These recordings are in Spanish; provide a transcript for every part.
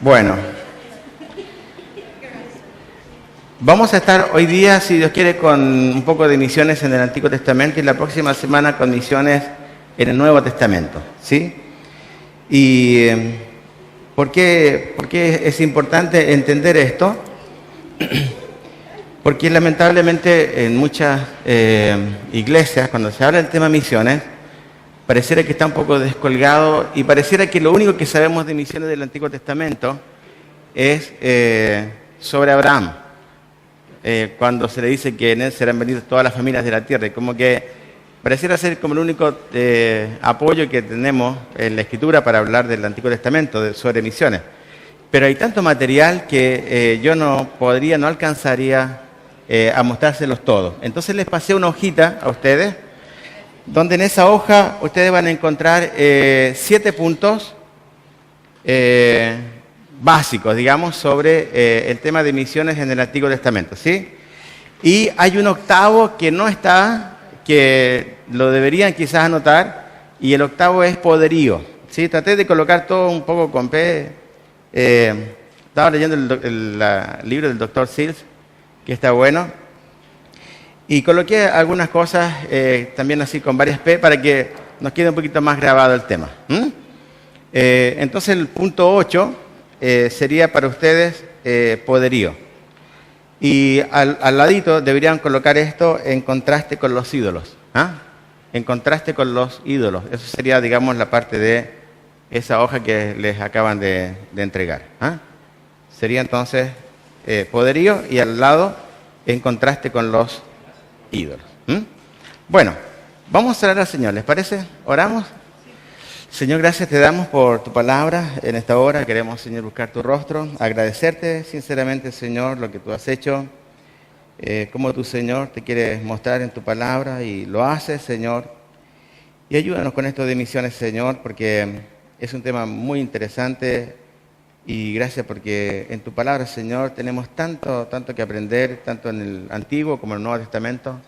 Bueno, vamos a estar hoy día, si Dios quiere, con un poco de misiones en el Antiguo Testamento y la próxima semana con misiones en el Nuevo Testamento, ¿sí? ¿Y por qué es importante entender esto? Porque lamentablemente en muchas iglesias, cuando se habla del tema misiones, pareciera que está un poco descolgado y pareciera que lo único que sabemos de misiones del Antiguo Testamento es sobre Abraham, cuando se le dice que en él serán benditas todas las familias de la tierra, y como que pareciera ser como el único apoyo que tenemos en la Escritura para hablar del Antiguo Testamento, sobre misiones. Pero hay tanto material que yo no alcanzaría a mostrárselos todos. Entonces les pasé una hojita a ustedes, donde en esa hoja ustedes van a encontrar 7 puntos básicos, digamos, sobre el tema de misiones en el Antiguo Testamento, ¿sí? Y hay un octavo que no está, que lo deberían quizás anotar, y el octavo es poderío, ¿sí? Traté de colocar todo un poco con P. Estaba leyendo el libro del Dr. Sills, que está bueno. Y coloqué algunas cosas también así con varias P para que nos quede un poquito más grabado el tema. Entonces el punto 8 sería para ustedes poderío. Y al ladito deberían colocar esto en contraste con los ídolos. En contraste con los ídolos. Eso sería, digamos, la parte de esa hoja que les acaban de entregar. Sería entonces poderío y al lado en contraste con los ídolos. Bueno, vamos a orar al Señor, ¿les parece? ¿Oramos? Señor, gracias te damos por tu palabra en esta hora. Queremos, Señor, buscar tu rostro, agradecerte sinceramente, Señor, lo que tú has hecho, cómo tú, Señor, te quieres mostrar en tu palabra y lo haces, Señor. Y ayúdanos con esto de misiones, Señor, porque es un tema muy interesante y gracias porque en tu palabra, Señor, tenemos tanto que aprender, tanto en el Antiguo como en el Nuevo Testamento.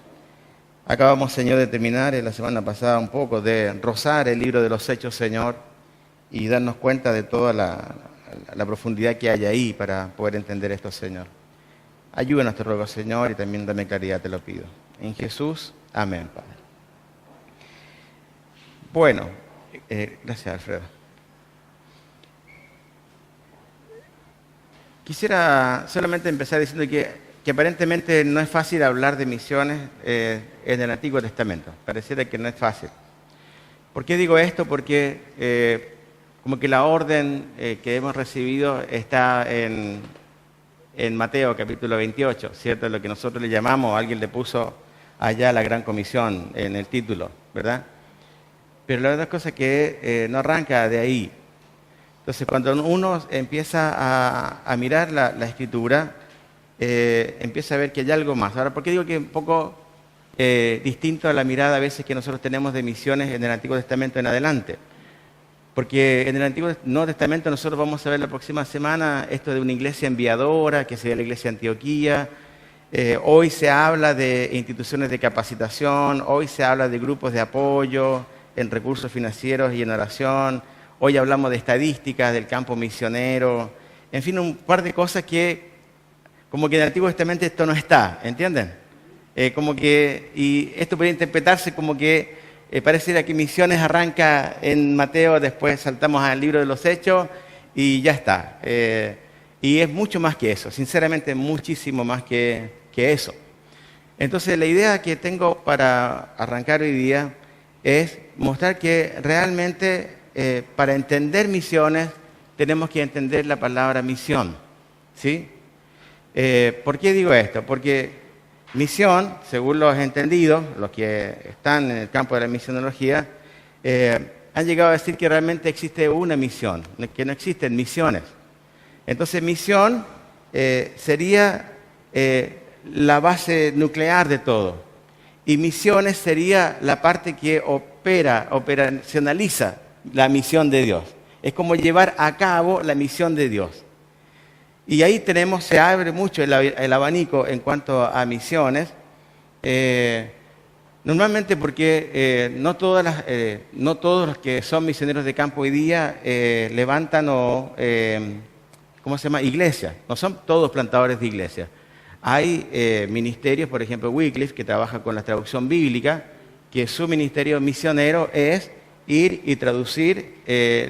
Acabamos, Señor, de terminar la semana pasada un poco de rozar el libro de los Hechos, Señor, y darnos cuenta de toda la profundidad que hay ahí para poder entender esto, Señor. Ayúdanos, te ruego, Señor, y también dame claridad, te lo pido. En Jesús, amén, Padre. Bueno, gracias, Alfredo. Quisiera solamente empezar diciendo que aparentemente no es fácil hablar de misiones en el Antiguo Testamento. Pareciera que no es fácil. ¿Por qué digo esto? Porque como que la orden que hemos recibido está en Mateo capítulo 28, ¿cierto? Lo que nosotros le llamamos, alguien le puso allá la Gran Comisión en el título, ¿verdad? Pero la verdad es que no arranca de ahí. Entonces, cuando uno empieza a mirar la Escritura, empieza a ver que hay algo más. Ahora, ¿por qué digo que es un poco distinto a la mirada a veces que nosotros tenemos de misiones en el Antiguo Testamento en adelante? Porque en el Nuevo Testamento nosotros vamos a ver la próxima semana esto de una iglesia enviadora, que sería la iglesia de Antioquía. Hoy se habla de instituciones de capacitación, hoy se habla de grupos de apoyo en recursos financieros y en oración. Hoy hablamos de estadísticas, del campo misionero, en fin, un par de cosas que, como que en el Antiguo Testamento esto no está, ¿entienden? Y esto puede interpretarse como que pareciera que misiones arranca en Mateo, después saltamos al libro de los Hechos y ya está. Y es mucho más que eso, sinceramente muchísimo más que eso. Entonces la idea que tengo para arrancar hoy día es mostrar que realmente para entender misiones tenemos que entender la palabra misión, ¿sí? ¿Por qué digo esto? Porque misión, según los entendidos, los que están en el campo de la misionología, han llegado a decir que realmente existe una misión, que no existen misiones. Entonces misión sería la base nuclear de todo. Y misiones sería la parte que operacionaliza la misión de Dios. Es como llevar a cabo la misión de Dios. Y ahí se abre mucho el abanico en cuanto a misiones. Normalmente porque no todos los que son misioneros de campo hoy día levantan ¿cómo se llama? Iglesias. No son todos plantadores de iglesias. Hay ministerios, por ejemplo, Wycliffe, que trabaja con la traducción bíblica, que su ministerio misionero es ir y traducir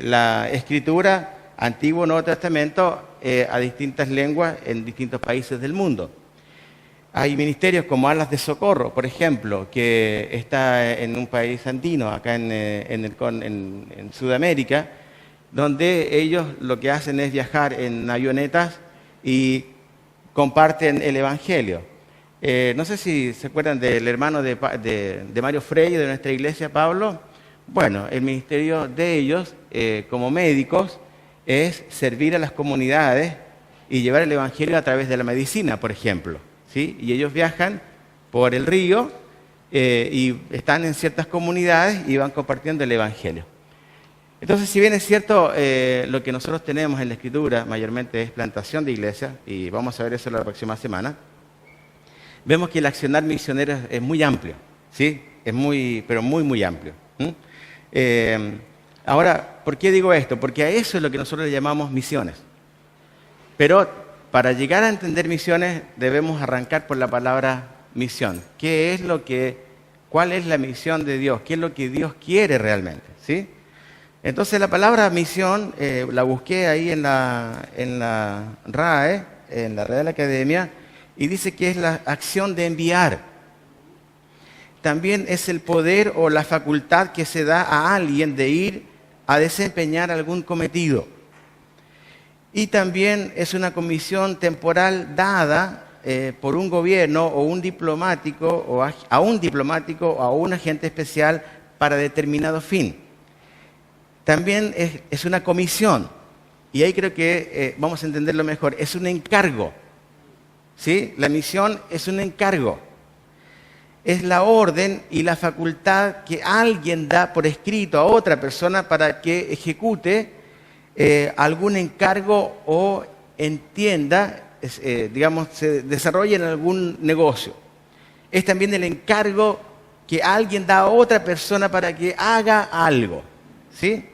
la escritura Antiguo Nuevo Testamento a distintas lenguas en distintos países del mundo. Hay ministerios como Alas de Socorro, por ejemplo, que está en un país andino, acá en Sudamérica, donde ellos lo que hacen es viajar en avionetas y comparten el Evangelio. No sé si se acuerdan del hermano de Mario Freire, de nuestra iglesia, Pablo. Bueno, el ministerio de ellos, como médicos, es servir a las comunidades y llevar el Evangelio a través de la medicina, por ejemplo. ¿Sí? Y ellos viajan por el río y están en ciertas comunidades y van compartiendo el Evangelio. Entonces, si bien es cierto, lo que nosotros tenemos en la Escritura mayormente es plantación de iglesias, y vamos a ver eso la próxima semana, vemos que el accionar misionero es muy amplio, ¿sí? Es pero muy amplio. Ahora, ¿por qué digo esto? Porque a eso es lo que nosotros le llamamos misiones. Pero para llegar a entender misiones debemos arrancar por la palabra misión. ¿Cuál es la misión de Dios? ¿Qué es lo que Dios quiere realmente? ¿Sí? Entonces la palabra misión la busqué ahí en la RAE, en la Real Academia, y dice que es la acción de enviar. También es el poder o la facultad que se da a alguien de ir a desempeñar algún cometido. Y también es una comisión temporal dada por un gobierno o un diplomático o a un diplomático o a un agente especial para determinado fin. También es una comisión, y ahí creo que vamos a entenderlo mejor, es un encargo. ¿Sí? La misión es un encargo. Es la orden y la facultad que alguien da por escrito a otra persona para que ejecute algún encargo o entienda, se desarrolle en algún negocio. Es también el encargo que alguien da a otra persona para que haga algo, ¿sí?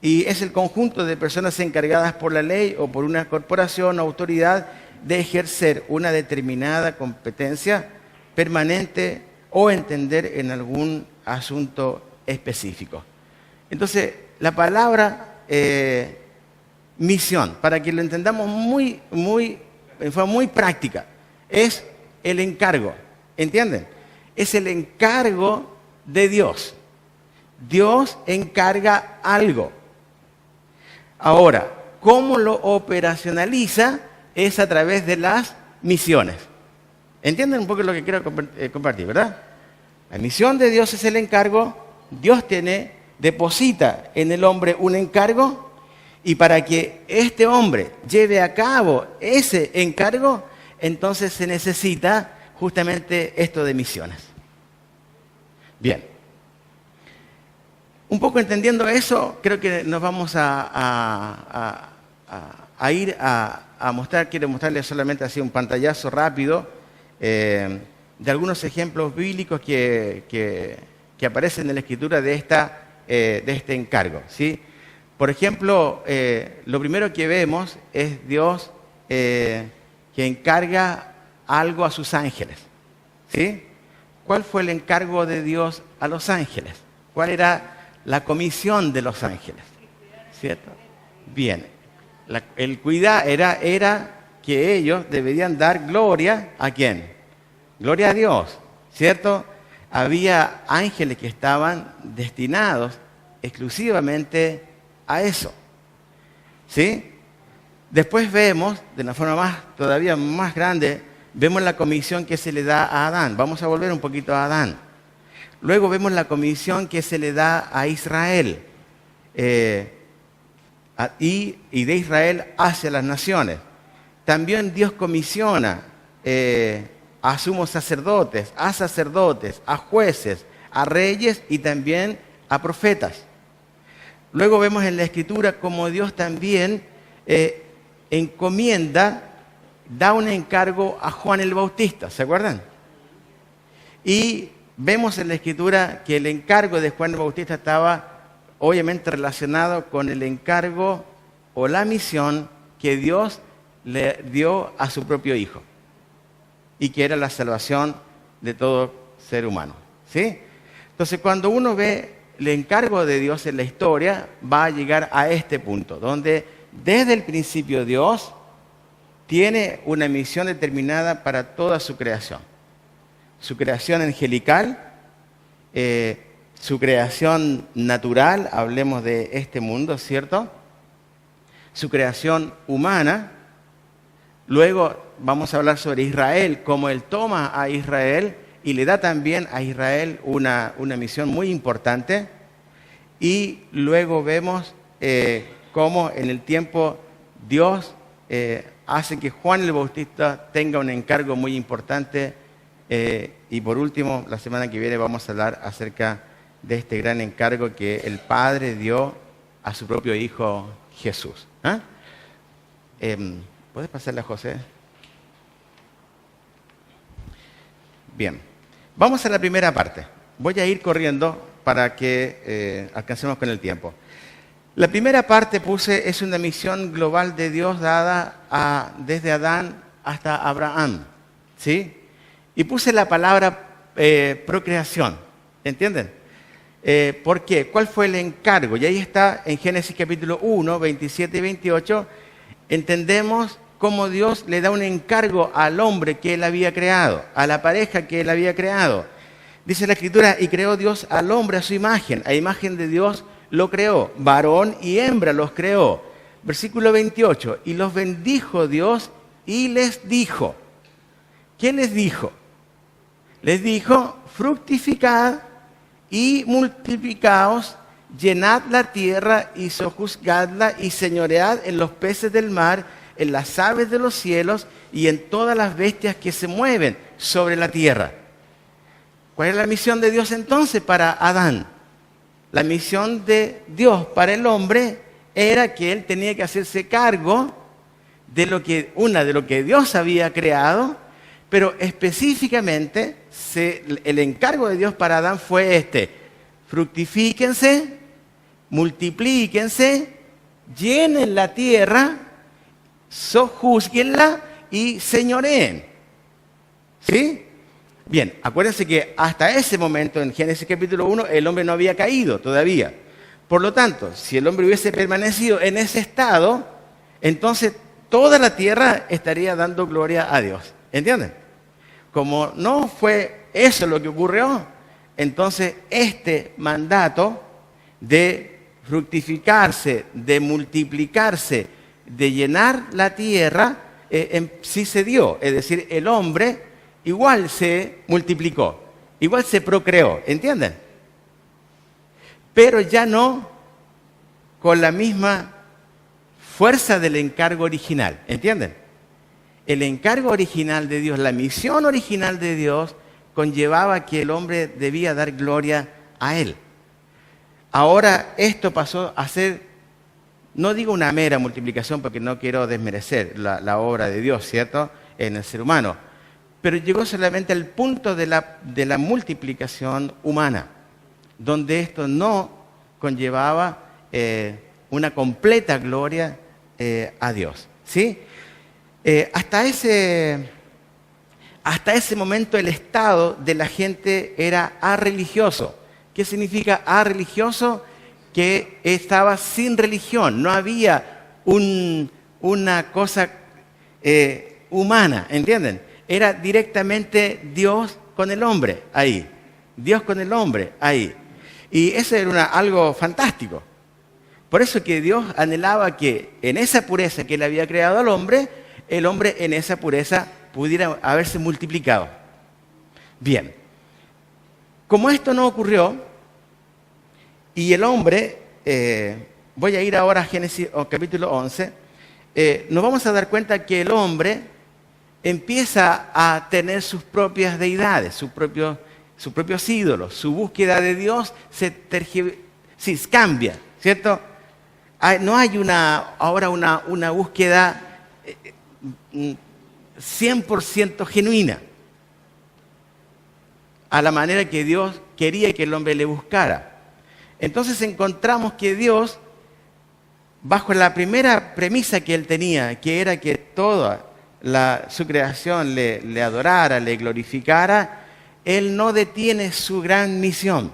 Y es el conjunto de personas encargadas por la ley o por una corporación o autoridad de ejercer una determinada competencia permanente o entender en algún asunto específico. Entonces, la palabra misión, para que lo entendamos en forma muy práctica, es el encargo, ¿entienden? Es el encargo de Dios. Dios encarga algo. Ahora, ¿cómo lo operacionaliza? Es a través de las misiones. ¿Entienden un poco lo que quiero compartir, verdad? La misión de Dios es el encargo. Dios deposita en el hombre un encargo, y para que este hombre lleve a cabo ese encargo, entonces se necesita justamente esto de misiones. Bien. Un poco entendiendo eso, creo que nos vamos a ir a mostrar, quiero mostrarles solamente así un pantallazo rápido de algunos ejemplos bíblicos que aparecen en la Escritura de este encargo, ¿sí? Por ejemplo, lo primero que vemos es Dios que encarga algo a sus ángeles, ¿sí? ¿Cuál fue el encargo de Dios a los ángeles? ¿Cuál era la comisión de los ángeles? ¿Cierto? Bien. El cuidado era que ellos deberían dar gloria ¿a quién? Gloria a Dios, ¿cierto? Había ángeles que estaban destinados exclusivamente a eso, ¿sí? Después vemos, de una forma todavía más grande, vemos la comisión que se le da a Adán. Vamos a volver un poquito a Adán. Luego vemos la comisión que se le da a Israel y de Israel hacia las naciones. También Dios comisiona a sumos sacerdotes, a jueces, a reyes y también a profetas. Luego vemos en la Escritura cómo Dios también encomienda, da un encargo a Juan el Bautista, ¿se acuerdan? Y vemos en la Escritura que el encargo de Juan el Bautista estaba obviamente relacionado con el encargo o la misión que Dios le dio a su propio Hijo, y que era la salvación de todo ser humano, ¿sí? Entonces, cuando uno ve el encargo de Dios en la historia, va a llegar a este punto, donde desde el principio Dios tiene una misión determinada para toda su creación. Su creación angelical, su creación natural, hablemos de este mundo, ¿cierto? Su creación humana. Luego vamos a hablar sobre Israel, cómo Él toma a Israel y le da también a Israel una misión muy importante. Y luego vemos cómo en el tiempo Dios hace que Juan el Bautista tenga un encargo muy importante. Y por último, la semana que viene vamos a hablar acerca de este gran encargo que el Padre dio a su propio Hijo Jesús. ¿Puedes pasarle a José? Bien, vamos a la primera parte. Voy a ir corriendo para que alcancemos con el tiempo. La primera parte es una misión global de Dios dada desde Adán hasta Abraham, ¿sí? Y puse la palabra procreación, ¿entienden? ¿Por qué? ¿Cuál fue el encargo? Y ahí está en Génesis capítulo 1, 27 y 28, entendemos cómo Dios le da un encargo al hombre que Él había creado, a la pareja que Él había creado. Dice la Escritura, y creó Dios al hombre a su imagen, a imagen de Dios lo creó, varón y hembra los creó. Versículo 28, y los bendijo Dios y les dijo. ¿Qué les dijo? Les dijo, fructificad y multiplicaos, llenad la tierra y sojuzgadla y señoread en los peces del mar, en las aves de los cielos y en todas las bestias que se mueven sobre la tierra. ¿Cuál es la misión de Dios entonces para Adán? La misión de Dios para el hombre era que él tenía que hacerse cargo de lo que Dios había creado, pero específicamente el encargo de Dios para Adán fue fructifíquense, multiplíquense, llenen la tierra, sojúzguenla y señoreen. ¿Sí? Bien, acuérdense que hasta ese momento en Génesis capítulo 1 el hombre no había caído todavía. Por lo tanto, si el hombre hubiese permanecido en ese estado, entonces toda la tierra estaría dando gloria a Dios. ¿Entienden? Como no fue eso lo que ocurrió, entonces este mandato de fructificarse, de multiplicarse, de llenar la tierra, sí se dio. Es decir, el hombre igual se multiplicó, igual se procreó, ¿entienden? Pero ya no con la misma fuerza del encargo original, ¿entienden? El encargo original de Dios, la misión original de Dios, conllevaba que el hombre debía dar gloria a Él. Ahora esto pasó a ser, no digo una mera multiplicación porque no quiero desmerecer la obra de Dios, ¿cierto?, en el ser humano, pero llegó solamente al punto de la multiplicación humana, donde esto no conllevaba una completa gloria a Dios, ¿sí? Hasta ese momento el estado de la gente era arreligioso. ¿Qué significa arreligioso? Que estaba sin religión, no había una cosa humana, ¿entienden? Era directamente Dios con el hombre ahí, Dios con el hombre ahí. Y eso era algo fantástico. Por eso que Dios anhelaba que en esa pureza que Él había creado al hombre, el hombre en esa pureza pudiera haberse multiplicado. Bien, como esto no ocurrió, y el hombre, voy a ir ahora a Génesis capítulo 11, nos vamos a dar cuenta que el hombre empieza a tener sus propias deidades, sus propios ídolos, su búsqueda de Dios se cambia, ¿cierto? No hay ahora una búsqueda 100% genuina. a la manera que Dios quería que el hombre le buscara. Entonces encontramos que Dios, bajo la primera premisa que él tenía, que era que toda su creación le adorara, le glorificara, él no detiene su gran misión.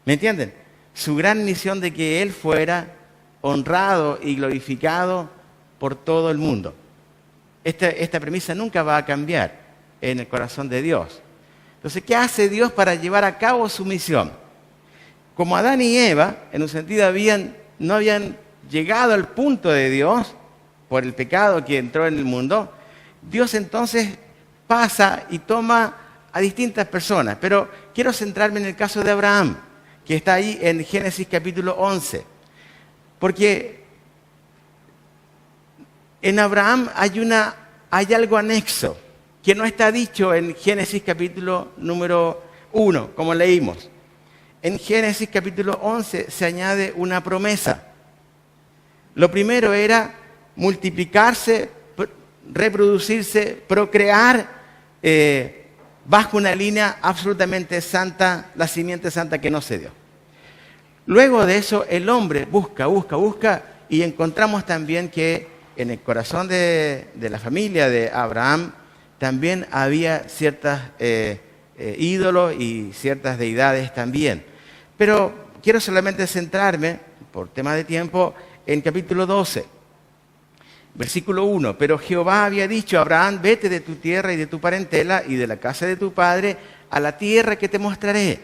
¿Me entienden? Su gran misión de que él fuera honrado y glorificado por todo el mundo. Esta premisa nunca va a cambiar en el corazón de Dios. Entonces, ¿qué hace Dios para llevar a cabo su misión? Como Adán y Eva, en un sentido, no habían llegado al punto de Dios por el pecado que entró en el mundo, Dios entonces pasa y toma a distintas personas. Pero quiero centrarme en el caso de Abraham, que está ahí en Génesis capítulo 11. Porque en Abraham hay algo anexo, que no está dicho en Génesis capítulo número 1, como leímos. En Génesis capítulo 11 se añade una promesa. Lo primero era multiplicarse, reproducirse, procrear, bajo una línea absolutamente santa, la simiente santa que no se dio. Luego de eso el hombre busca, y encontramos también que en el corazón de la familia de Abraham también había ciertos ídolos y ciertas deidades también. Pero quiero solamente centrarme, por tema de tiempo, en capítulo 12, versículo 1. Pero Jehová había dicho a Abraham, vete de tu tierra y de tu parentela y de la casa de tu padre a la tierra que te mostraré.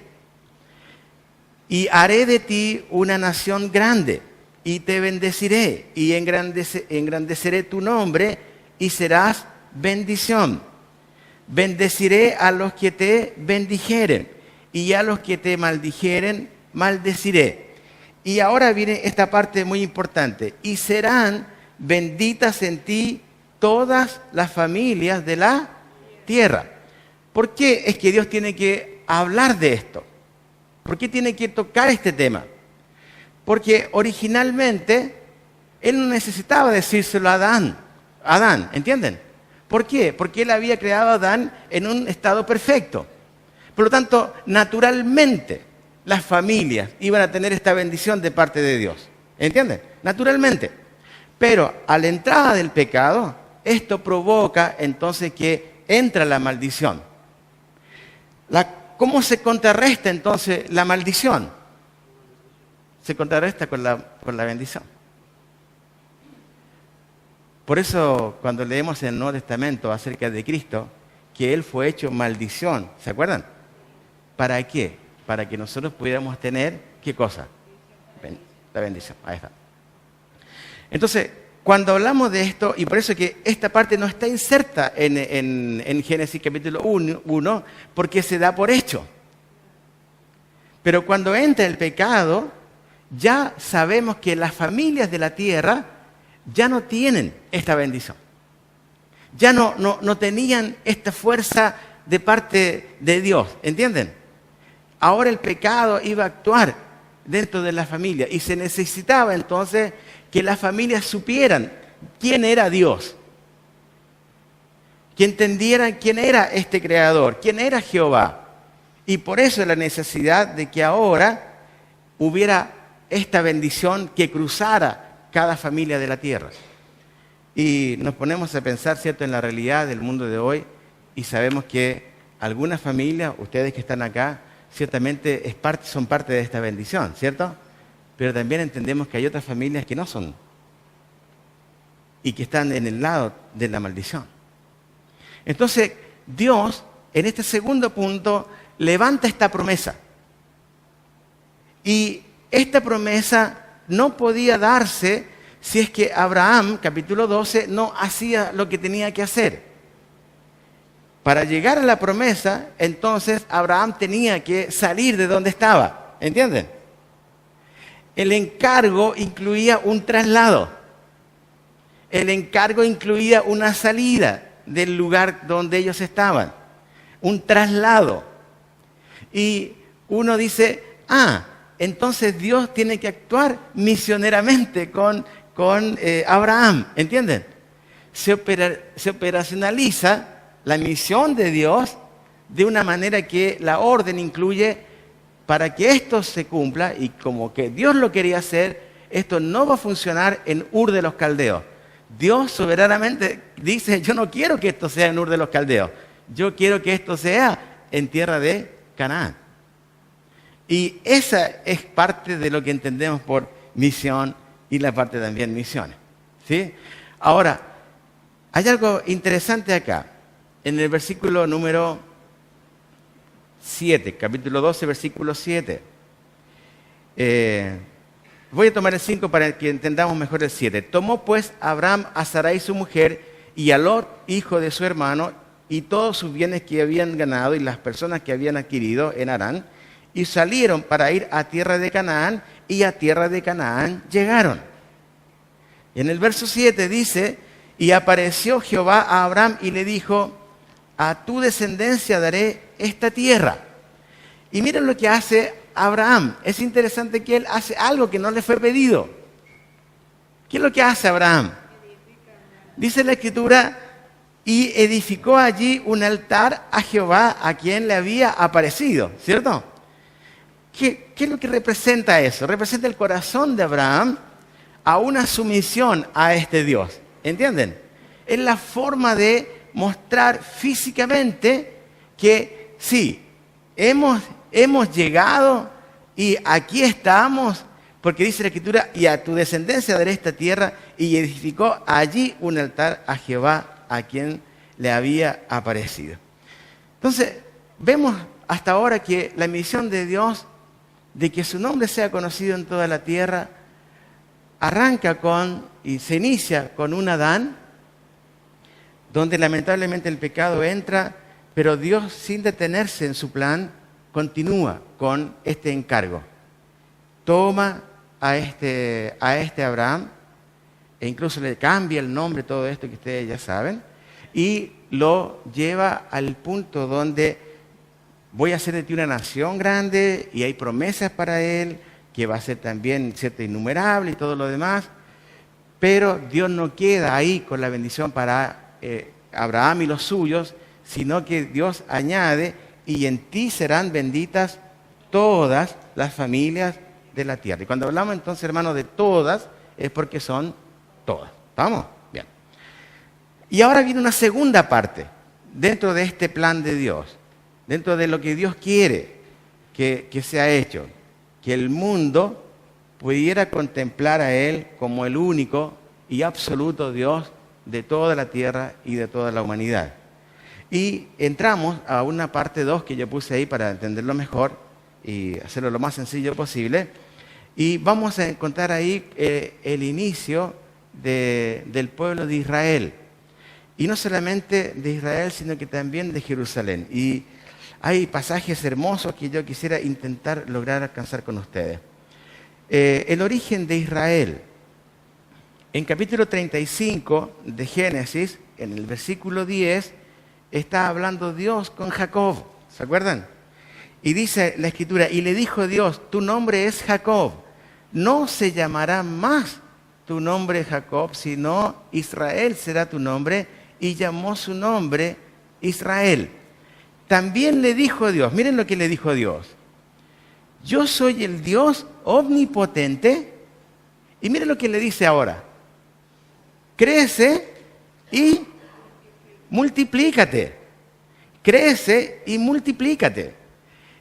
Y haré de ti una nación grande, y te bendeciré, y engrandeceré tu nombre, y serás bendición. Bendeciré a los que te bendijeren, y a los que te maldijeren, maldeciré. Y ahora viene esta parte muy importante. Y serán benditas en ti todas las familias de la tierra. ¿Por qué es que Dios tiene que hablar de esto? ¿Por qué tiene que tocar este tema? Porque originalmente Él no necesitaba decírselo a Adán, ¿entienden? ¿Por qué? Porque Él había creado a Adán en un estado perfecto. Por lo tanto, naturalmente, las familias iban a tener esta bendición de parte de Dios. ¿Entienden? Naturalmente. Pero a la entrada del pecado, esto provoca entonces que entra la maldición. ¿Cómo se contrarresta entonces la maldición? Se contrarresta con la bendición. Por eso, cuando leemos en el Nuevo Testamento acerca de Cristo, que Él fue hecho maldición, ¿se acuerdan? ¿Para qué? Para que nosotros pudiéramos tener, ¿qué cosa? La bendición. Ahí está. Entonces, cuando hablamos de esto, y por eso que esta parte no está inserta en Génesis capítulo 1, porque se da por hecho. Pero cuando entra el pecado, ya sabemos que las familias de la tierra ya no tienen esta bendición. Ya no tenían esta fuerza de parte de Dios, ¿entienden? Ahora el pecado iba a actuar dentro de la familia y se necesitaba entonces que las familias supieran quién era Dios, que entendieran quién era este creador, quién era Jehová. Y por eso la necesidad de que ahora hubiera esta bendición que cruzara cada familia de la tierra. Y nos ponemos a pensar, ¿cierto?, en la realidad del mundo de hoy y sabemos que algunas familias, ustedes que están acá, ciertamente son parte de esta bendición, ¿cierto? Pero también entendemos que hay otras familias que no son y que están en el lado de la maldición. Entonces, Dios, en este segundo punto, levanta esta promesa. Y esta promesa no podía darse si es que Abraham, capítulo 12, no hacía lo que tenía que hacer. Para llegar a la promesa, entonces Abraham tenía que salir de donde estaba. ¿Entienden? El encargo incluía un traslado. El encargo incluía una salida del lugar donde ellos estaban. Un traslado. Y uno dice, entonces Dios tiene que actuar misioneramente con Abraham. ¿Entienden? Se operacionaliza la misión de Dios de una manera que la orden incluye, para que esto se cumpla, y como que Dios lo quería hacer, esto no va a funcionar en Ur de los Caldeos. Dios soberanamente dice, yo no quiero que esto sea en Ur de los Caldeos, yo quiero que esto sea en tierra de Canaán. Y esa es parte de lo que entendemos por misión y la parte también misiones, ¿sí? Ahora, hay algo interesante acá, en el versículo número 7, capítulo 12, versículo 7. Voy a tomar el 5 para que entendamos mejor el 7. Tomó pues Abraham a Sarai su mujer y a Lot, hijo de su hermano, y todos sus bienes que habían ganado y las personas que habían adquirido en Harán, y salieron para ir a tierra de Canaán, y a tierra de Canaán llegaron. En el verso 7 dice, y apareció Jehová a Abraham y le dijo, a tu descendencia daré esta tierra. Y miren lo que hace Abraham. Es interesante que él hace algo que no le fue pedido. ¿Qué es lo que hace Abraham? Dice la Escritura, y edificó allí un altar a Jehová a quien le había aparecido, ¿cierto? ¿Qué es lo que representa eso? Representa el corazón de Abraham a una sumisión a este Dios. ¿Entienden? Es la forma de mostrar físicamente que sí, hemos llegado y aquí estamos, porque dice la Escritura, y a tu descendencia daré esta tierra, y edificó allí un altar a Jehová a quien le había aparecido. Entonces, vemos hasta ahora que la misión de Dios de que su nombre sea conocido en toda la tierra arranca y se inicia con un Adán, donde lamentablemente el pecado entra, pero Dios, sin detenerse en su plan, continúa con este encargo. Toma a este Abraham, e incluso le cambia el nombre, todo esto que ustedes ya saben, y lo lleva al punto donde voy a hacer de ti una nación grande, y hay promesas para él, que va a ser también, ¿cierto?, innumerable y todo lo demás, pero Dios no queda ahí con la bendición para Abraham y los suyos, sino que Dios añade, y en ti serán benditas todas las familias de la tierra. Y cuando hablamos entonces, hermanos, de todas, es porque son todas. ¿Estamos? Bien. Y ahora viene una segunda parte, dentro de este plan de Dios, dentro de lo que Dios quiere que sea hecho, que el mundo pudiera contemplar a Él como el único y absoluto Dios de toda la tierra y de toda la humanidad. Y entramos a una parte 2 que yo puse ahí para entenderlo mejor y hacerlo lo más sencillo posible. Y vamos a encontrar ahí el inicio del pueblo de Israel. Y no solamente de Israel, sino que también de Jerusalén. Y hay pasajes hermosos que yo quisiera intentar lograr alcanzar con ustedes. El origen de Israel. En capítulo 35 de Génesis, en el versículo 10, está hablando Dios con Jacob. ¿Se acuerdan? Y dice la Escritura, y le dijo Dios, tu nombre es Jacob, no se llamará más tu nombre Jacob, sino Israel será tu nombre, y llamó su nombre Israel. También le dijo Dios, miren lo que le dijo Dios, yo soy el Dios omnipotente, y miren lo que le dice ahora, crece y multiplícate, crece y multiplícate.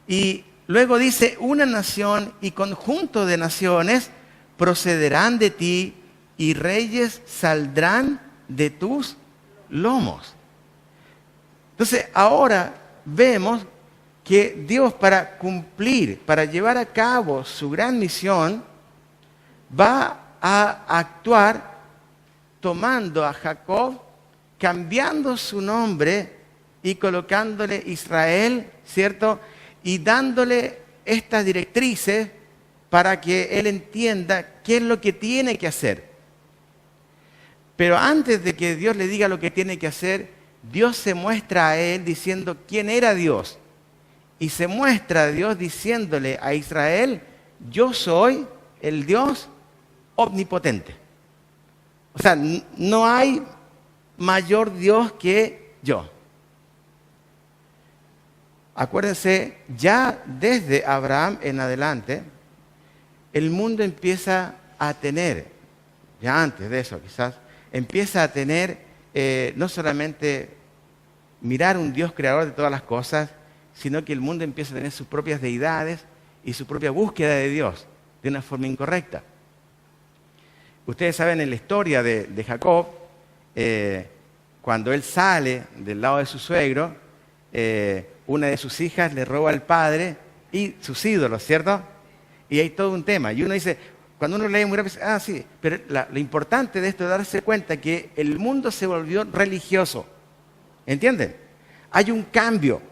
Y luego dice, una nación y conjunto de naciones procederán de ti y reyes saldrán de tus lomos. Entonces ahora vemos que Dios, para cumplir, para llevar a cabo su gran misión, va a actuar tomando a Jacob, cambiando su nombre y colocándole Israel, ¿cierto? Y dándole estas directrices para que él entienda qué es lo que tiene que hacer. Pero antes de que Dios le diga lo que tiene que hacer, Dios se muestra a él diciendo quién era Dios. Y se muestra a Dios diciéndole a Israel, yo soy el Dios omnipotente. O sea, no hay mayor Dios que yo. Acuérdense, ya desde Abraham en adelante, el mundo empieza a tener, ya antes de eso quizás, empieza a tener no solamente mirar un Dios creador de todas las cosas, sino que el mundo empieza a tener sus propias deidades y su propia búsqueda de Dios de una forma incorrecta. Ustedes saben en la historia de Jacob, cuando él sale del lado de su suegro, una de sus hijas le roba al padre y sus ídolos, ¿cierto? Y hay todo un tema. Y uno dice, cuando uno lee muy rápido, sí, pero lo importante de esto es darse cuenta que el mundo se volvió religioso. ¿Entienden? Hay un cambio.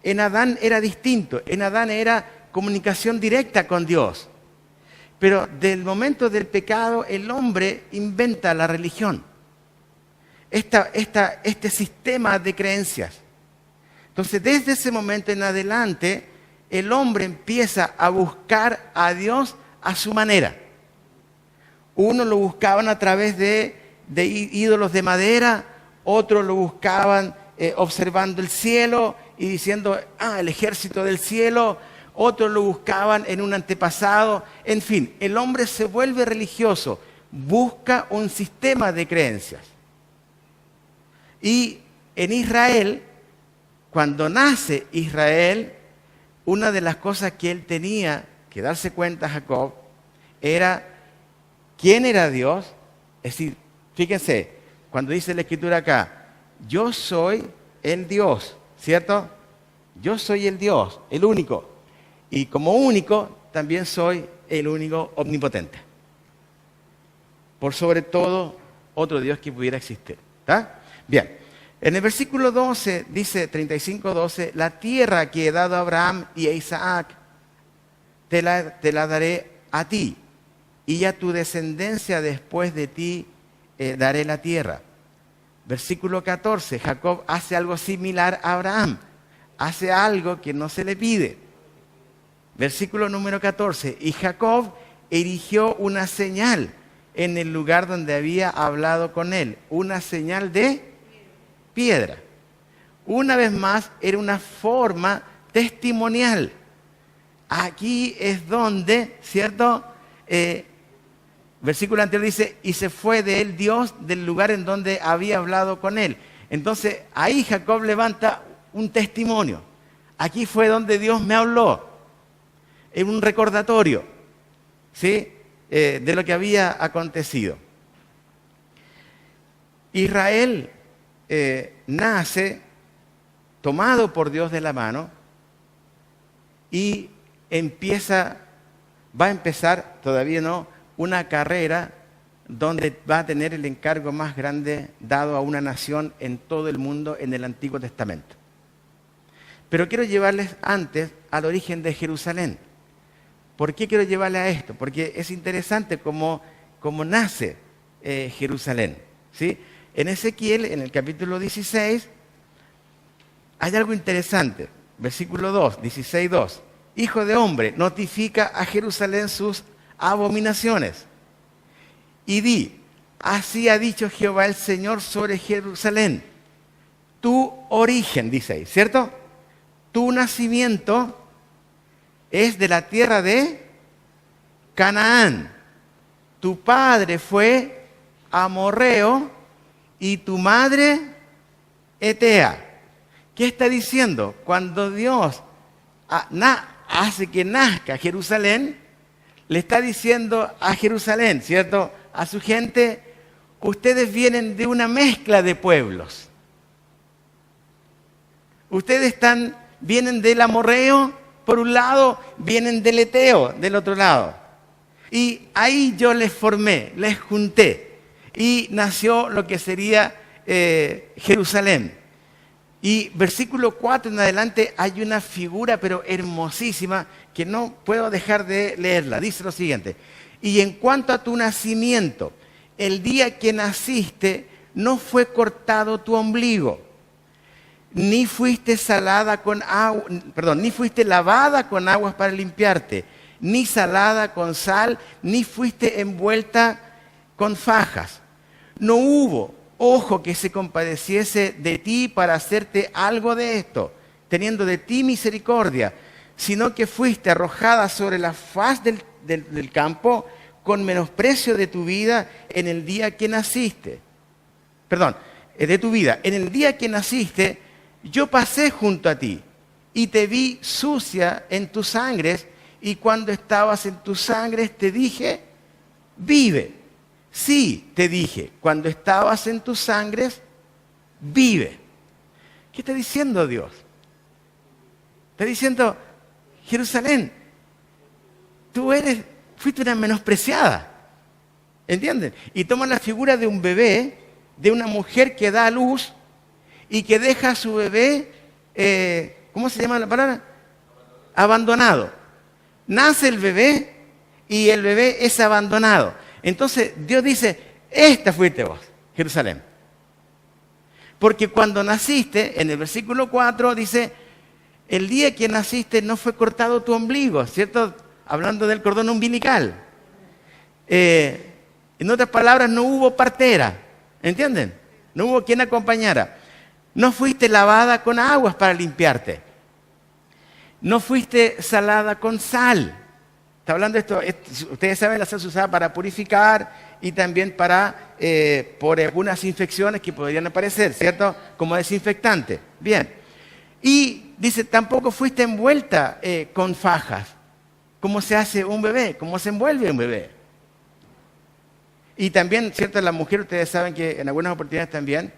En Adán era distinto. En Adán era comunicación directa con Dios. Pero del momento del pecado, el hombre inventa la religión. Este sistema de creencias. Entonces, desde ese momento en adelante, el hombre empieza a buscar a Dios a su manera. Unos lo buscaban a través de ídolos de madera, otros lo buscaban observando el cielo y diciendo, el ejército del cielo. Otros lo buscaban en un antepasado. En fin, el hombre se vuelve religioso, busca un sistema de creencias. Y en Israel, cuando nace Israel, una de las cosas que él tenía que darse cuenta, Jacob, era quién era Dios. Es decir, fíjense, cuando dice la Escritura acá, yo soy el Dios, ¿cierto? Yo soy el Dios, el único. Y como único, también soy el único omnipotente. Por sobre todo, otro Dios que pudiera existir. ¿Está? Bien. En el versículo 12, dice 35:12, la tierra que he dado a Abraham y a Isaac, te la daré a ti, y a tu descendencia después de ti daré la tierra. Versículo 14, Jacob hace algo similar a Abraham, hace algo que no se le pide. Versículo número 14, y Jacob erigió una señal en el lugar donde había hablado con él, una señal de piedra. Una vez más, era una forma testimonial. Aquí es donde, ¿cierto? Versículo anterior dice, y se fue de él Dios del lugar en donde había hablado con él. Entonces, ahí Jacob levanta un testimonio. Aquí fue donde Dios me habló. Es un recordatorio, ¿sí? De lo que había acontecido. Israel nace tomado por Dios de la mano y va a empezar, todavía no, una carrera donde va a tener el encargo más grande dado a una nación en todo el mundo en el Antiguo Testamento. Pero quiero llevarles antes al origen de Jerusalén. ¿Por qué quiero llevarles a esto? Porque es interesante cómo nace Jerusalén, ¿sí? En Ezequiel, en el capítulo 16, hay algo interesante. Versículo 2, 16:2. Hijo de hombre, notifica a Jerusalén sus abominaciones. Y di, así ha dicho Jehová el Señor sobre Jerusalén. Tu origen, dice ahí, ¿cierto? Tu nacimiento es de la tierra de Canaán. Tu padre fue amorreo y tu madre Etea. ¿Qué está diciendo? Cuando Dios hace que nazca Jerusalén, le está diciendo a Jerusalén, ¿cierto? A su gente, ustedes vienen de una mezcla de pueblos. Ustedes vienen del amorreo, por un lado, vienen del eteo, del otro lado. Y ahí yo les formé, les junté. Y nació lo que sería Jerusalén. Y versículo 4 en adelante hay una figura, pero hermosísima, que no puedo dejar de leerla. Dice lo siguiente: y en cuanto a tu nacimiento, el día que naciste, no fue cortado tu ombligo, ni fuiste ni fuiste lavada con aguas para limpiarte, ni salada con sal, ni fuiste envuelta con fajas. No hubo ojo que se compadeciese de ti para hacerte algo de esto. teniendo de ti misericordia, sino que fuiste arrojada sobre la faz del campo con menosprecio de tu vida en el día que naciste. Perdón, de tu vida. En el día que naciste, yo pasé junto a ti y te vi sucia en tus sangres, y cuando estabas en tus sangres te dije, vive. Sí, te dije, cuando estabas en tus sangres, vive. ¿Qué está diciendo Dios? Está diciendo, Jerusalén, fuiste una menospreciada. ¿Entienden? Y toma la figura de un bebé, de una mujer que da a luz y que deja a su bebé, ¿cómo se llama la palabra? Abandonado. Nace el bebé y el bebé es abandonado. Entonces Dios dice, esta fuiste vos, Jerusalén. Porque cuando naciste, en el versículo 4 dice, el día que naciste no fue cortado tu ombligo, ¿cierto? Hablando del cordón umbilical. En otras palabras, no hubo partera, ¿entienden? No hubo quien acompañara. No fuiste lavada con aguas para limpiarte. No fuiste salada con sal. Está hablando de esto, ustedes saben, la sal se usaba para purificar y también para, por algunas infecciones que podrían aparecer, ¿cierto? Como desinfectante. Bien. Y dice, tampoco fuiste envuelta con fajas. ¿Cómo se hace un bebé? ¿Cómo se envuelve un bebé? Y también, ¿cierto? La mujer, ustedes saben que en algunas oportunidades también,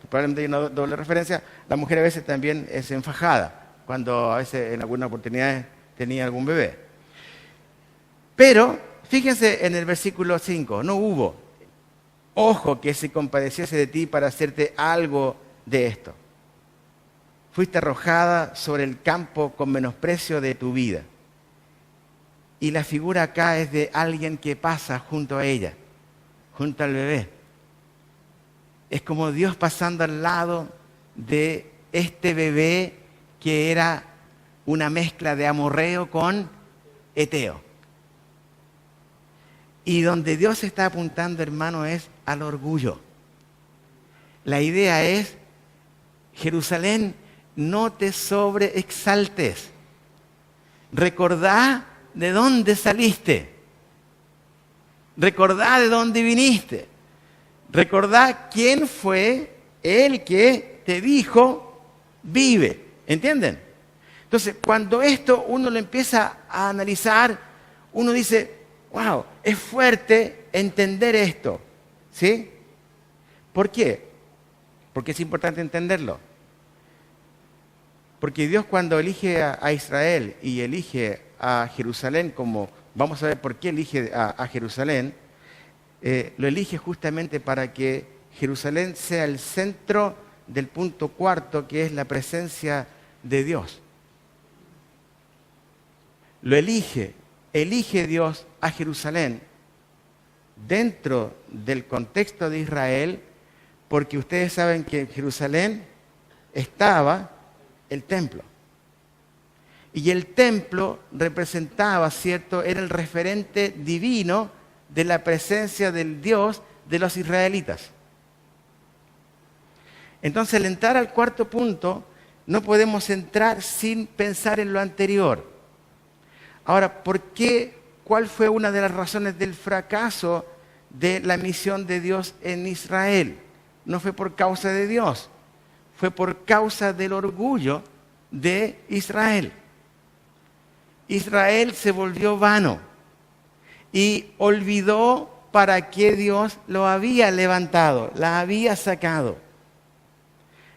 probablemente hay una doble referencia, la mujer a veces también es enfajada, cuando a veces en algunas oportunidades tenía algún bebé. Pero, fíjense en el versículo 5, no hubo ojo que se compadeciese de ti para hacerte algo de esto. Fuiste arrojada sobre el campo con menosprecio de tu vida. Y la figura acá es de alguien que pasa junto a ella, junto al bebé. Es como Dios pasando al lado de este bebé que era una mezcla de amorreo con eteo. Y donde Dios está apuntando, hermano, es al orgullo. La idea es, Jerusalén, no te sobreexaltes. Recordá de dónde saliste. Recordá de dónde viniste. Recordá quién fue el que te dijo, vive. ¿Entienden? Entonces, cuando esto uno lo empieza a analizar, uno dice, wow, es fuerte entender esto. ¿Sí? ¿Por qué? Porque es importante entenderlo. Porque Dios, cuando elige a Israel y elige a Jerusalén, como vamos a ver por qué elige a Jerusalén, lo elige justamente para que Jerusalén sea el centro del punto cuarto, que es la presencia de Dios. Lo elige Dios a Jerusalén dentro del contexto de Israel, porque ustedes saben que en Jerusalén estaba el templo. Y el templo representaba, ¿cierto? Era el referente divino de la presencia del Dios de los israelitas. Entonces, al entrar al cuarto punto, no podemos entrar sin pensar en lo anterior. Ahora, ¿por qué? ¿Cuál fue una de las razones del fracaso de la misión de Dios en Israel? No fue por causa de Dios, fue por causa del orgullo de Israel. Israel se volvió vano y olvidó para qué Dios lo había levantado, la había sacado.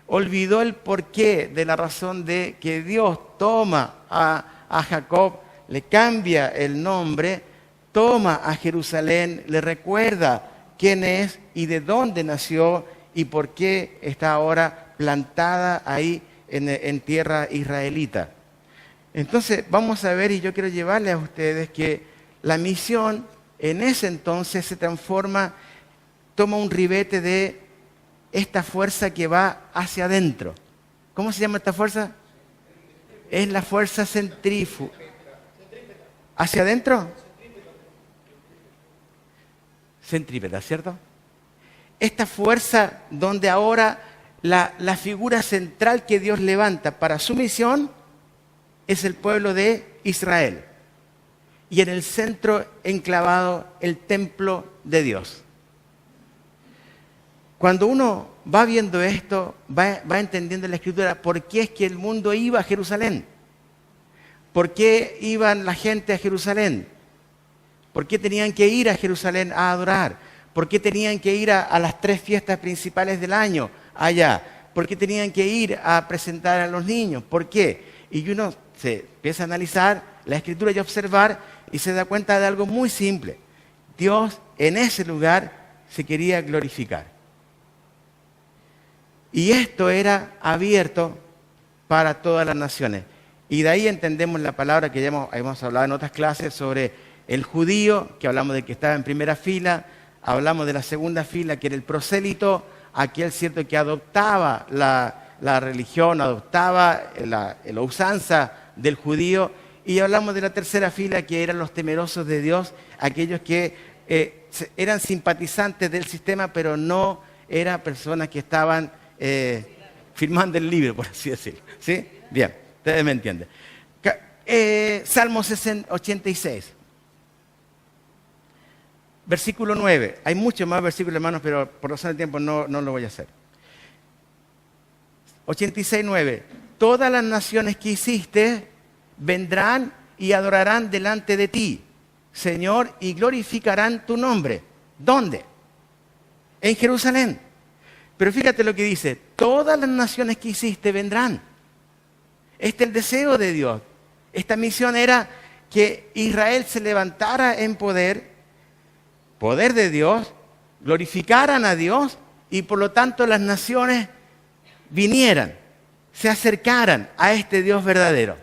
Olvidó el porqué de la razón de que Dios toma a Jacob, le cambia el nombre, toma a Jerusalén, le recuerda quién es y de dónde nació y por qué está ahora plantada ahí en tierra israelita. Entonces vamos a ver, y yo quiero llevarles a ustedes que la misión en ese entonces se transforma, toma un ribete de esta fuerza que va hacia adentro. ¿Cómo se llama esta fuerza? Es la fuerza centrífuga. ¿Hacia adentro? Centrípeta, ¿cierto? Esta fuerza donde ahora la figura central que Dios levanta para su misión es el pueblo de Israel. Y en el centro enclavado el templo de Dios. Cuando uno va viendo esto, va entendiendo en la Escritura por qué es que el mundo iba a Jerusalén. ¿Por qué iban la gente a Jerusalén? ¿Por qué tenían que ir a Jerusalén a adorar? ¿Por qué tenían que ir a las 3 fiestas principales del año allá? ¿Por qué tenían que ir a presentar a los niños? ¿Por qué? Y uno se empieza a analizar la Escritura y a observar y se da cuenta de algo muy simple. Dios en ese lugar se quería glorificar. Y esto era abierto para todas las naciones. Y de ahí entendemos la palabra que ya hemos hablado en otras clases sobre el judío, que hablamos de que estaba en primera fila, hablamos de la segunda fila, que era el prosélito, aquel cierto que adoptaba la religión, adoptaba la usanza del judío, y hablamos de la tercera fila, que eran los temerosos de Dios, aquellos que eran simpatizantes del sistema, pero no eran personas que estaban firmando el libro, por así decirlo. ¿Sí? Bien, ustedes me entienden. Salmo 86. Versículo 9. Hay muchos más versículos, hermanos, pero por razón de tiempo no lo voy a hacer. 86, 9. Todas las naciones que hiciste vendrán y adorarán delante de ti, Señor, y glorificarán tu nombre. ¿Dónde? En Jerusalén. Pero fíjate lo que dice, todas las naciones que hiciste vendrán. Este es el deseo de Dios. Esta misión era que Israel se levantara en poder de Dios, glorificaran a Dios y por lo tanto las naciones vinieran, se acercaran a este Dios verdadero.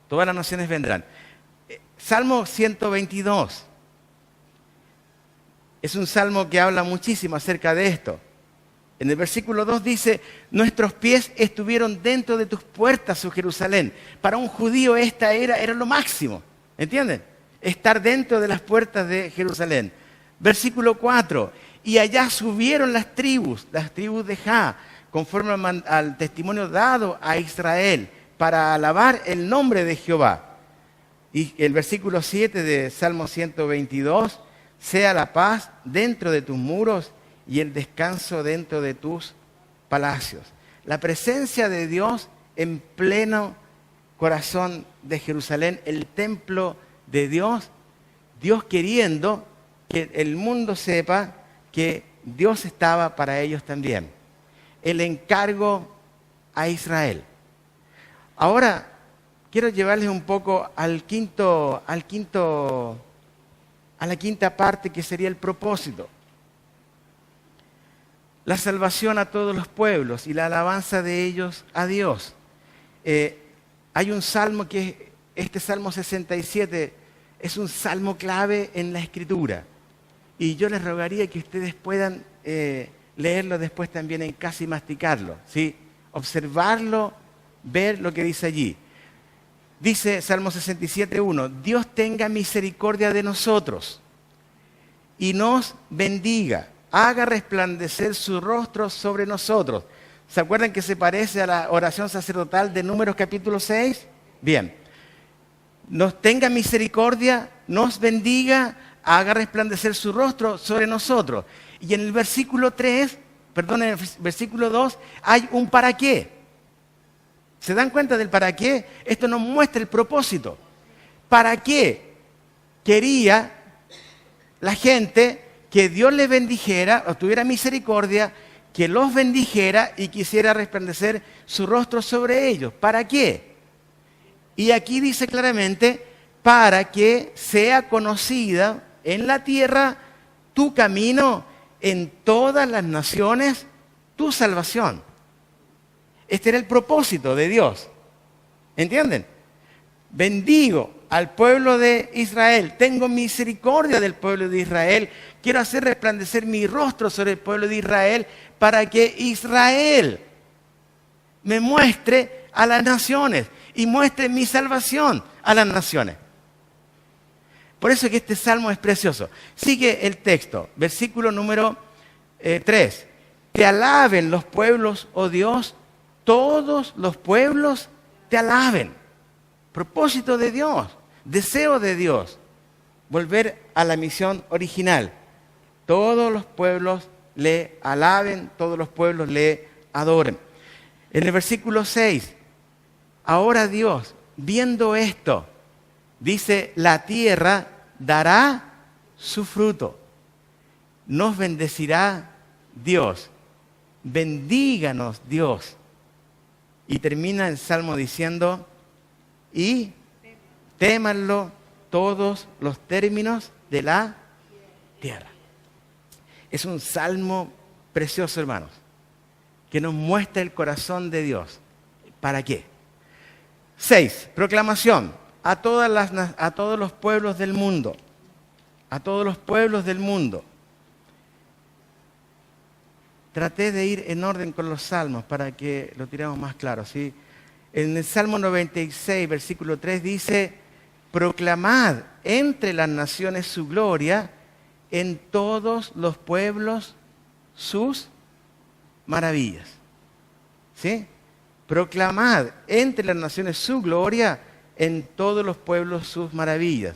Todas las naciones vendrán. Salmo 122. Es un salmo que habla muchísimo acerca de esto. En el versículo 2 dice, nuestros pies estuvieron dentro de tus puertas, oh Jerusalén. Para un judío esta era lo máximo, ¿entienden? Estar dentro de las puertas de Jerusalén. Versículo 4, y allá subieron las tribus de Jah, conforme al testimonio dado a Israel, para alabar el nombre de Jehová. Y el versículo 7 de Salmo 122, sea la paz dentro de tus muros y el descanso dentro de tus palacios. La presencia de Dios en pleno corazón de Jerusalén, el templo de Dios, Dios queriendo que el mundo sepa que Dios estaba para ellos también. El encargo a Israel. Ahora quiero llevarles un poco a la quinta parte, que sería el propósito. La salvación a todos los pueblos y la alabanza de ellos a Dios. Hay un salmo que este Salmo 67 es un salmo clave en la Escritura. Y yo les rogaría que ustedes puedan leerlo después también en casa y masticarlo, ¿sí? Observarlo, ver lo que dice allí. Dice Salmo 67:1, Dios tenga misericordia de nosotros y nos bendiga, haga resplandecer su rostro sobre nosotros. ¿Se acuerdan que se parece a la oración sacerdotal de Números capítulo 6? Bien. Nos tenga misericordia, nos bendiga, haga resplandecer su rostro sobre nosotros. Y en el versículo 2 hay un para qué. ¿Se dan cuenta del para qué? Esto nos muestra el propósito. ¿Para qué quería la gente que Dios les bendijera, o tuviera misericordia, que los bendijera y quisiera resplandecer su rostro sobre ellos? ¿Para qué? Y aquí dice claramente, para que sea conocida en la tierra tu camino, en todas las naciones tu salvación. Este era el propósito de Dios. ¿Entienden? Bendigo al pueblo de Israel. Tengo misericordia del pueblo de Israel. Quiero hacer resplandecer mi rostro sobre el pueblo de Israel para que Israel me muestre a las naciones y muestre mi salvación a las naciones. Por eso es que este salmo es precioso. Sigue el texto, versículo número 3. Te alaben los pueblos, oh Dios, todos los pueblos te alaben. Propósito de Dios, deseo de Dios, volver a la misión original. Todos los pueblos le alaben, todos los pueblos le adoren. En el versículo 6, ahora Dios, viendo esto, dice, la tierra dará su fruto. Nos bendecirá Dios. Bendíganos Dios. Y termina el Salmo diciendo, y témanlo todos los términos de la tierra. Es un salmo precioso, hermanos, que nos muestra el corazón de Dios. ¿Para qué? 6. Proclamación a todos los pueblos del mundo. A todos los pueblos del mundo. Traté de ir en orden con los salmos para que lo tiremos más claro, ¿sí? En el Salmo 96, versículo 3 dice, proclamad entre las naciones su gloria, en todos los pueblos sus maravillas. ¿Sí? Proclamad entre las naciones su gloria, en todos los pueblos sus maravillas.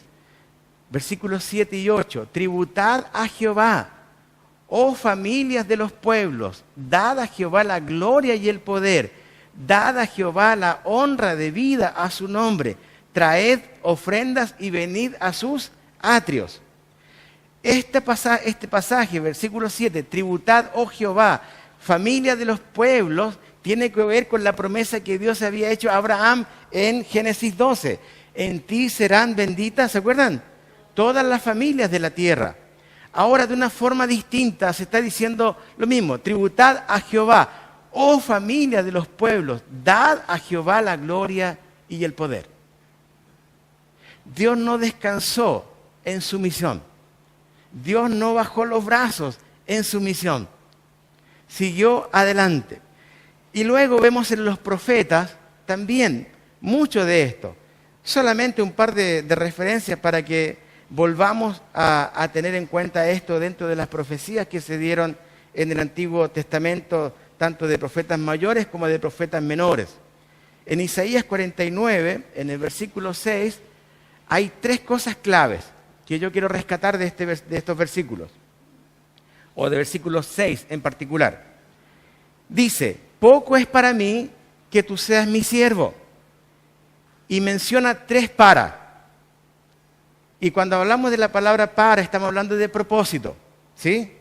Versículos 7 y 8, tributad a Jehová, oh familias de los pueblos, dad a Jehová la gloria y el poder, dad a Jehová la honra debida a su nombre, traed ofrendas y venid a sus atrios. Este pasaje, versículo 7, tributad, oh Jehová, familia de los pueblos, tiene que ver con la promesa que Dios había hecho a Abraham en Génesis 12. En ti serán benditas, ¿se acuerdan? Todas las familias de la tierra. Ahora de una forma distinta se está diciendo lo mismo, tributad a Jehová, oh familia de los pueblos, dad a Jehová la gloria y el poder. Dios no descansó en su misión. Dios no bajó los brazos en su misión. Siguió adelante. Y luego vemos en los profetas también mucho de esto. Solamente un par de referencias para que volvamos a tener en cuenta esto dentro de las profecías que se dieron en el Antiguo Testamento, tanto de profetas mayores como de profetas menores. En Isaías 49, en el versículo 6, hay 3 cosas claves que yo quiero rescatar de estos versículos, o de versículo 6 en particular. Dice, poco es para mí que tú seas mi siervo. Y menciona 3 para. Y cuando hablamos de la palabra para, estamos hablando de propósito. ¿Sí?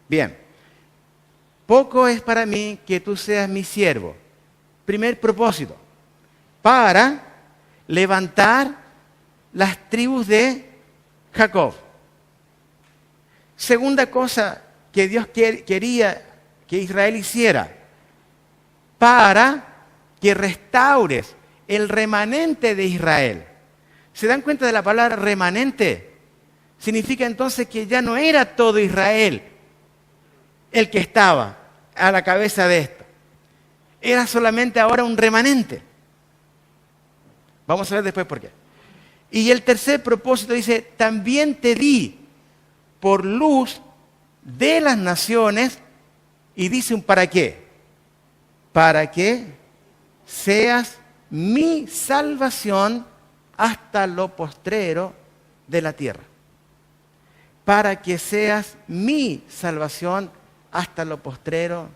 Bien. Poco es para mí que tú seas mi siervo. Primer propósito. Para levantar las tribus de Jacob. Segunda cosa que Dios quería que Israel hiciera. Para que restaures el remanente de Israel. ¿Se dan cuenta de la palabra remanente? Significa entonces que ya no era todo Israel el que estaba a la cabeza de esto. Era solamente ahora un remanente. Vamos a ver después por qué. Y el tercer propósito dice, también te di por luz de las naciones, y dice un para qué. Para que seas mi salvación hasta lo postrero de la tierra. Para que seas mi salvación hasta lo postrero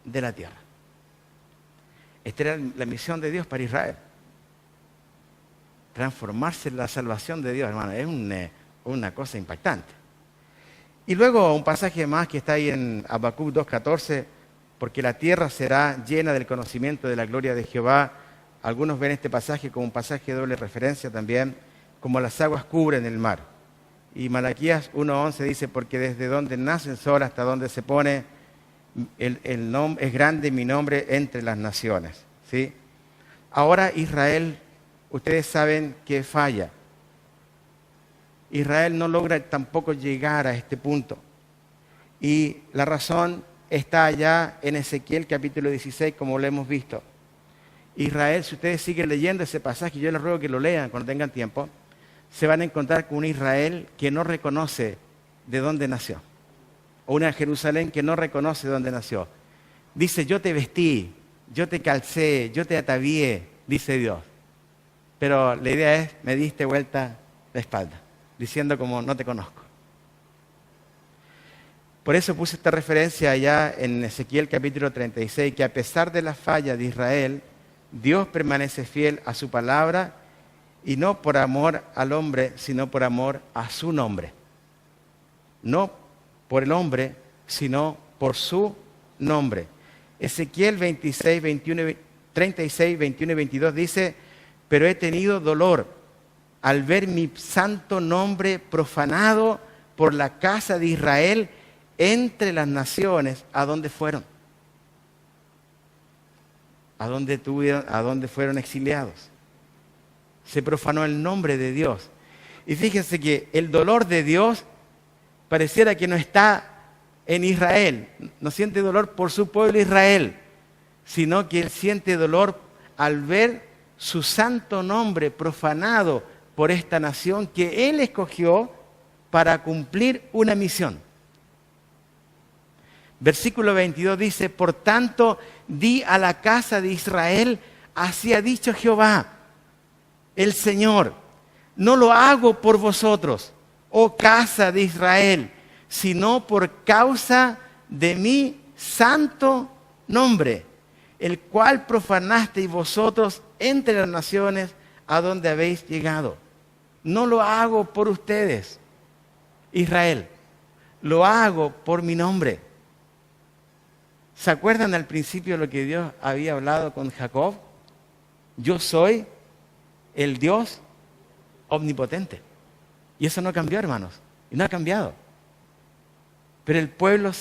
de la tierra. Esta era la misión de Dios para Israel. Transformarse en la salvación de Dios, hermano, es una cosa impactante. Y luego un pasaje más que está ahí en Habacuc 2:14, porque la tierra será llena del conocimiento de la gloria de Jehová. Algunos ven este pasaje como un pasaje de doble referencia también, como las aguas cubren el mar. Y Malaquías 1:11 dice, porque desde donde nace el sol hasta donde se pone, es grande mi nombre entre las naciones. ¿Sí? Ahora Israel, ustedes saben que falla. Israel no logra tampoco llegar a este punto. Y la razón está allá en Ezequiel capítulo 16, como lo hemos visto. Israel, si ustedes siguen leyendo ese pasaje, yo les ruego que lo lean cuando tengan tiempo, se van a encontrar con un Israel que no reconoce de dónde nació. o una Jerusalén que no reconoce dónde nació. Dice, yo te vestí, yo te calcé, yo te atavié, dice Dios. Pero la idea es, me diste vuelta la espalda, diciendo como no te conozco. Por eso puse esta referencia allá en Ezequiel capítulo 36, que a pesar de la falla de Israel, Dios permanece fiel a su palabra y no por amor al hombre, sino por amor a su nombre. No por el hombre, sino por su nombre. Ezequiel 36, 36, 21 y 22 dice, pero he tenido dolor al ver mi santo nombre profanado por la casa de Israel entre las naciones a donde fueron. A donde fueron exiliados. Se profanó el nombre de Dios. Y fíjense que el dolor de Dios pareciera que no está en Israel. No siente dolor por su pueblo Israel, sino que él siente dolor al ver su santo nombre profanado por esta nación que él escogió para cumplir una misión. Versículo 22 dice, por tanto, di a la casa de Israel, así ha dicho Jehová, el Señor, no lo hago por vosotros, oh casa de Israel, sino por causa de mi santo nombre, el cual profanasteis vosotros entre las naciones a donde habéis llegado. No lo hago por ustedes, Israel, lo hago por mi nombre. ¿Se acuerdan al principio lo que Dios había hablado con Jacob? Yo soy el Dios omnipotente. Y eso no cambió, hermanos. Y no ha cambiado. Pero el pueblo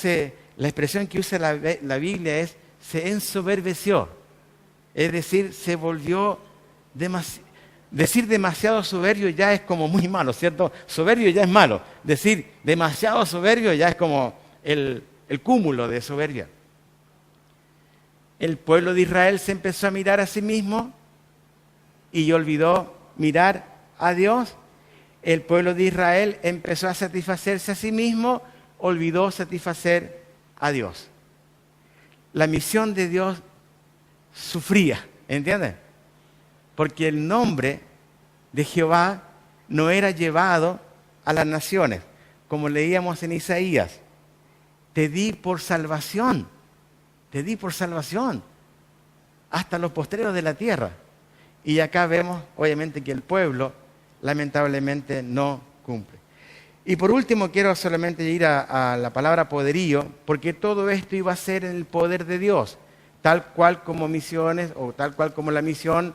la expresión que usa la Biblia es, se ensoberbeció. Es decir, se volvió decir demasiado soberbio ya es como muy malo, ¿cierto? Soberbio ya es malo. Decir demasiado soberbio ya es como el cúmulo de soberbia. El pueblo de Israel se empezó a mirar a sí mismo y olvidó mirar a Dios. El pueblo de Israel empezó a satisfacerse a sí mismo, olvidó satisfacer a Dios. La misión de Dios sufría, ¿entienden? Porque el nombre de Jehová no era llevado a las naciones, como leíamos en Isaías. Te di por salvación. Te di por salvación hasta los postreros de la tierra. Y acá vemos, obviamente, que el pueblo, lamentablemente, no cumple. Y por último, quiero solamente ir a la palabra poderío, porque todo esto iba a ser en el poder de Dios, tal cual como misiones, o tal cual como la misión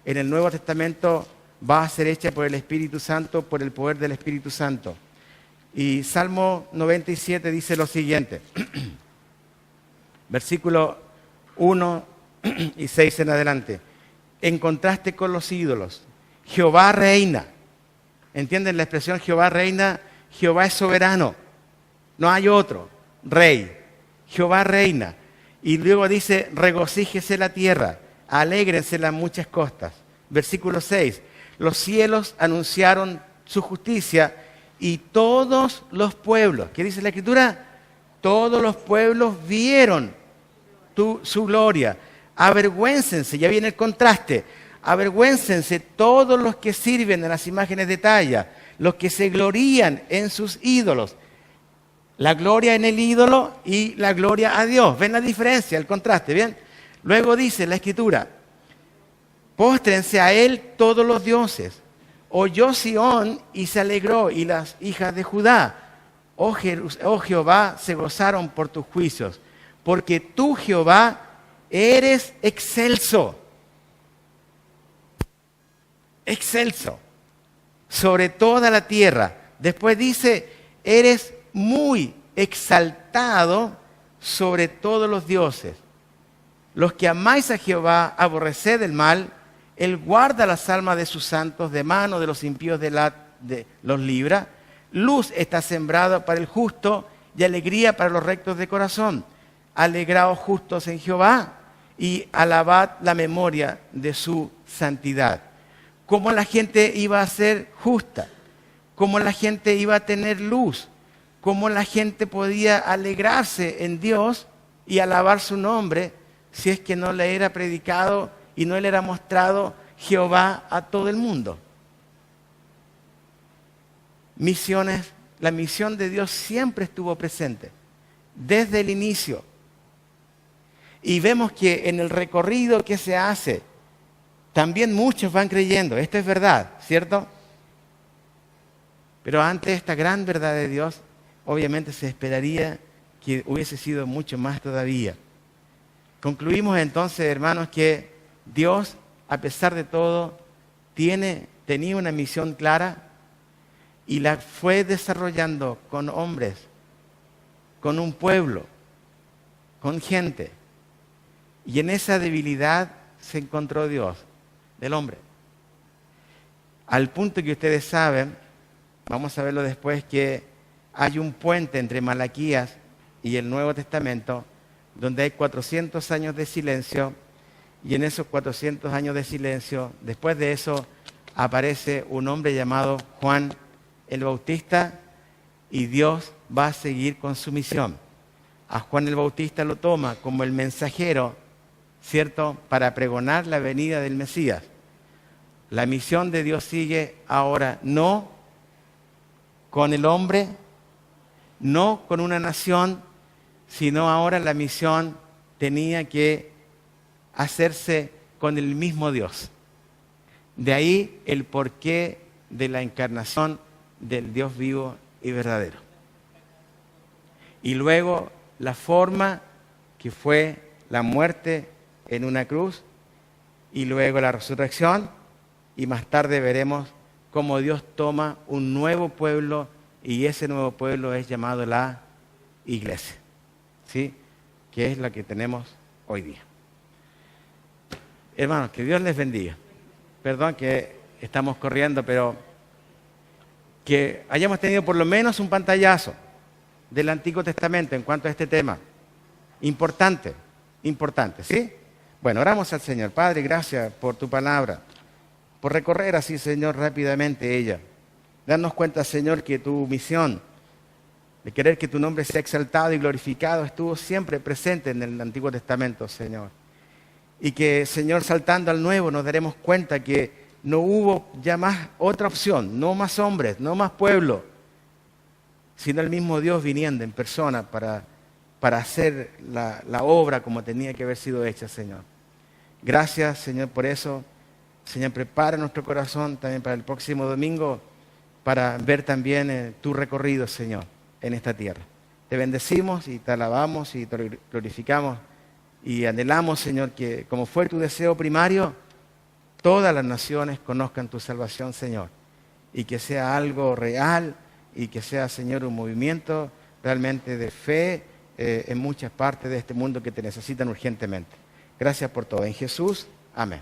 en el Nuevo Testamento va a ser hecha por el Espíritu Santo, por el poder del Espíritu Santo. Y Salmo 97 dice lo siguiente. Versículo 1 y 6 en adelante. En contraste con los ídolos, Jehová reina. ¿Entienden la expresión Jehová reina? Jehová es soberano. No hay otro. Rey. Jehová reina. Y luego dice, regocíjese la tierra, alégrense las muchas costas. Versículo 6. Los cielos anunciaron su justicia y todos los pueblos. ¿Qué dice la Escritura? Todos los pueblos vieron su gloria. Avergüéncense, ya viene el contraste. Avergüéncense todos los que sirven a las imágenes de talla, los que se glorían en sus ídolos. La gloria en el ídolo y la gloria a Dios. ¿Ven la diferencia, el contraste? ¿Bien? Luego dice la Escritura, póstrense a él todos los dioses. Oyó Sión y se alegró, y las hijas de Judá. Oh Jehová, se gozaron por tus juicios, porque tú, Jehová, eres excelso. Excelso. Sobre toda la tierra. Después dice, eres muy exaltado sobre todos los dioses. Los que amáis a Jehová, aborreced el mal. Él guarda las almas de sus santos, de mano de los impíos los libra. Luz está sembrada para el justo y alegría para los rectos de corazón. Alegraos justos en Jehová y alabad la memoria de su santidad. ¿Cómo la gente iba a ser justa? ¿Cómo la gente iba a tener luz? ¿cómo la gente podía alegrarse en Dios y alabar su nombre si es que no le era predicado y no le era mostrado Jehová a todo el mundo? Misiones, la misión de Dios siempre estuvo presente, desde el inicio. Y vemos que en el recorrido que se hace, también muchos van creyendo. Esto es verdad, ¿cierto? Pero ante esta gran verdad de Dios, obviamente se esperaría que hubiese sido mucho más todavía. Concluimos entonces, hermanos, que Dios, a pesar de todo, tenía una misión clara y la fue desarrollando con hombres, con un pueblo, con gente. Y en esa debilidad se encontró Dios, del hombre. Al punto que ustedes saben, vamos a verlo después, que hay un puente entre Malaquías y el Nuevo Testamento, donde hay 400 años de silencio, y en esos 400 años de silencio, después de eso, aparece un hombre llamado Juan el Bautista, y Dios va a seguir con su misión. A Juan el Bautista lo toma como el mensajero, ¿cierto?, para pregonar la venida del Mesías. La misión de Dios sigue ahora no con el hombre, no con una nación, sino ahora la misión tenía que hacerse con el mismo Dios. De ahí el porqué de la encarnación del Dios vivo y verdadero. Y luego la forma que fue la muerte en una cruz, y luego la resurrección, y más tarde veremos cómo Dios toma un nuevo pueblo, y ese nuevo pueblo es llamado la iglesia, ¿sí?, que es la que tenemos hoy día. Hermanos, que Dios les bendiga. Perdón que estamos corriendo, pero que hayamos tenido por lo menos un pantallazo del Antiguo Testamento en cuanto a este tema. Importante, ¿sí? Bueno, oramos al Señor. Padre, gracias por tu palabra, por recorrer así, Señor, rápidamente ella. Darnos cuenta, Señor, que tu misión de querer que tu nombre sea exaltado y glorificado estuvo siempre presente en el Antiguo Testamento, Señor. Y que, Señor, saltando al Nuevo, nos daremos cuenta que no hubo ya más otra opción, no más hombres, no más pueblo, sino el mismo Dios viniendo en persona para hacer la obra como tenía que haber sido hecha, Señor. Gracias, Señor, por eso. Señor, prepara nuestro corazón también para el próximo domingo, para ver también tu recorrido, Señor, en esta tierra. Te bendecimos y te alabamos y te glorificamos y anhelamos, Señor, que como fue tu deseo primario, todas las naciones conozcan tu salvación, Señor, y que sea algo real y que sea, Señor, un movimiento realmente de fe en muchas partes de este mundo que te necesitan urgentemente. Gracias por todo. En Jesús, amén.